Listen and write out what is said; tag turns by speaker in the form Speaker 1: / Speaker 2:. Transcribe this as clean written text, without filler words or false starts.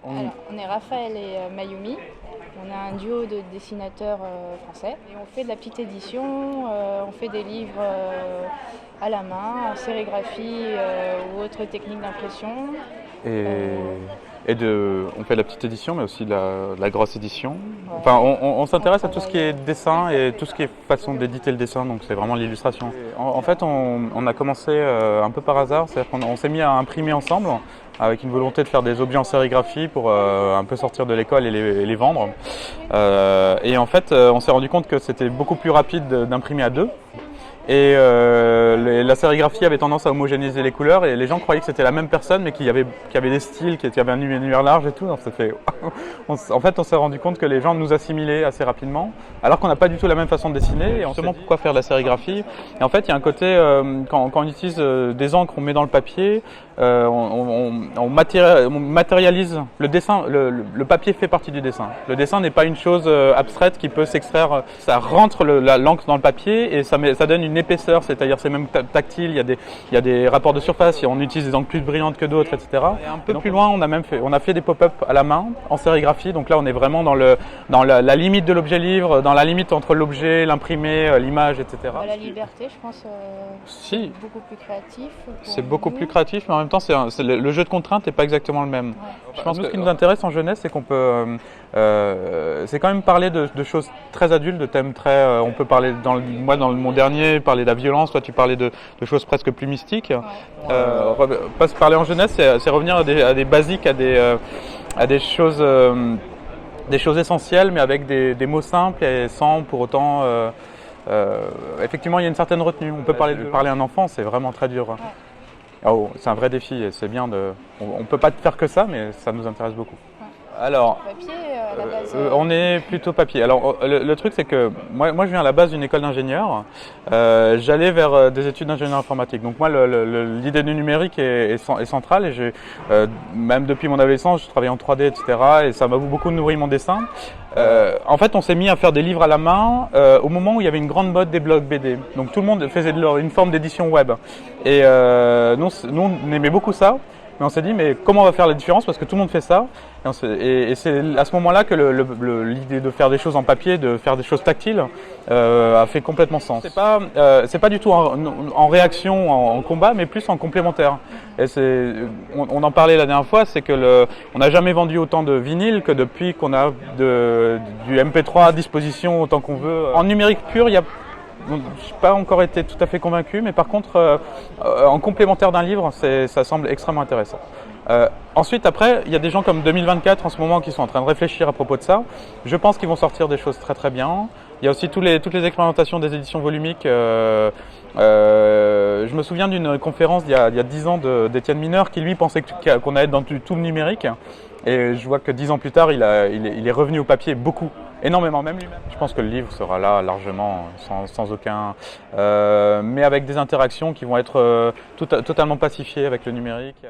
Speaker 1: Alors, on est Raphaël et Mayumi. On est un duo de dessinateurs français. Et on fait de la petite édition, on fait des livres à la main, en sérigraphie ou autres techniques d'impression.
Speaker 2: On fait de la petite édition, mais aussi de la grosse édition.
Speaker 1: Ouais.
Speaker 2: Enfin, on s'intéresse à tout ce qui est dessin et tout ce qui est façon d'éditer le dessin, donc c'est vraiment l'illustration. En fait, on a commencé un peu par hasard, c'est-à-dire qu'on s'est mis à imprimer ensemble, avec une volonté de faire des objets en sérigraphie pour un peu sortir de l'école et les vendre. Et en fait, on s'est rendu compte que c'était beaucoup plus rapide d'imprimer à deux. Et la sérigraphie avait tendance à homogénéiser les couleurs et les gens croyaient que c'était la même personne mais qu'il y avait des styles, qu'il y avait un univers large et tout. Donc ça fait... En fait, on s'est rendu compte que les gens nous assimilaient assez rapidement alors qu'on n'a pas du tout la même façon de dessiner. Et on se demande pourquoi faire de la sérigraphie. Et en fait, il y a un côté, quand on utilise des encres, on met dans le papier, on matérialise le dessin. Le papier fait partie du dessin. Le dessin n'est pas une chose abstraite qui peut s'extraire. Ça rentre l'encre dans le papier et ça donne une épaisseur, c'est-à-dire c'est même tactile, il y a des rapports de surface, on utilise des encres plus brillantes que d'autres, etc. Et un peu plus loin, on a fait des pop-up à la main, en sérigraphie, donc là on est vraiment dans la limite de l'objet livre, dans la limite entre l'objet, l'imprimé, l'image, etc.
Speaker 1: La liberté, je pense,
Speaker 2: si.
Speaker 1: C'est beaucoup plus créatif.
Speaker 2: C'est beaucoup plus créatif, mais en même temps le jeu de contrainte n'est pas exactement le même. Ouais. Je pense que ce qui nous intéresse en jeunesse, c'est qu'on peut... c'est quand même parler de choses très adultes, de thèmes très... on peut parler, moi dans mon dernier, parler de la violence, toi tu parlais de choses presque plus mystiques. Ouais. Parler en jeunesse, c'est revenir à des basiques, à des choses essentielles, mais avec des mots simples et sans pour autant... effectivement, il y a une certaine retenue. On peut parler à un enfant, c'est vraiment très dur. Ouais. Oh, c'est un vrai défi et c'est bien de... On ne peut pas faire que ça, mais ça nous intéresse beaucoup. Alors,
Speaker 1: papier, à la base,
Speaker 2: on est plutôt papier. Alors, le truc, c'est que moi, je viens à la base d'une école d'ingénieur. J'allais vers des études d'ingénieur informatique. Donc moi, l'idée du numérique est centrale. Et même depuis mon adolescence, je travaillais en 3D, etc. Et ça m'a beaucoup nourri mon dessin. En fait, on s'est mis à faire des livres à la main au moment où il y avait une grande mode des blogs BD. Donc tout le monde faisait une forme d'édition web. Et nous, on aimait beaucoup ça. Mais on s'est dit, mais comment on va faire la différence parce que tout le monde fait ça. Et c'est à ce moment-là que l'idée de faire des choses en papier, de faire des choses tactiles, a fait complètement sens. C'est pas du tout en réaction, en combat, mais plus en complémentaire. Et on en parlait la dernière fois, c'est que on n'a jamais vendu autant de vinyles que depuis qu'on a du MP3 à disposition autant qu'on veut. En numérique pur, il y a... Je n'ai pas encore été tout à fait convaincu, mais par contre, en complémentaire d'un livre, ça semble extrêmement intéressant. Ensuite, après, il y a des gens comme 2024 en ce moment qui sont en train de réfléchir à propos de ça. Je pense qu'ils vont sortir des choses très très bien. Il y a aussi toutes les expérimentations des éditions volumiques. Je me souviens d'une conférence il y a 10 ans d'Étienne Mineur qui lui pensait qu'on allait être dans tout le numérique. Et je vois que 10 ans plus tard, il est revenu au papier beaucoup, énormément même lui-même. Je pense que le livre sera là largement, sans aucun... mais avec des interactions qui vont être totalement pacifiées avec le numérique.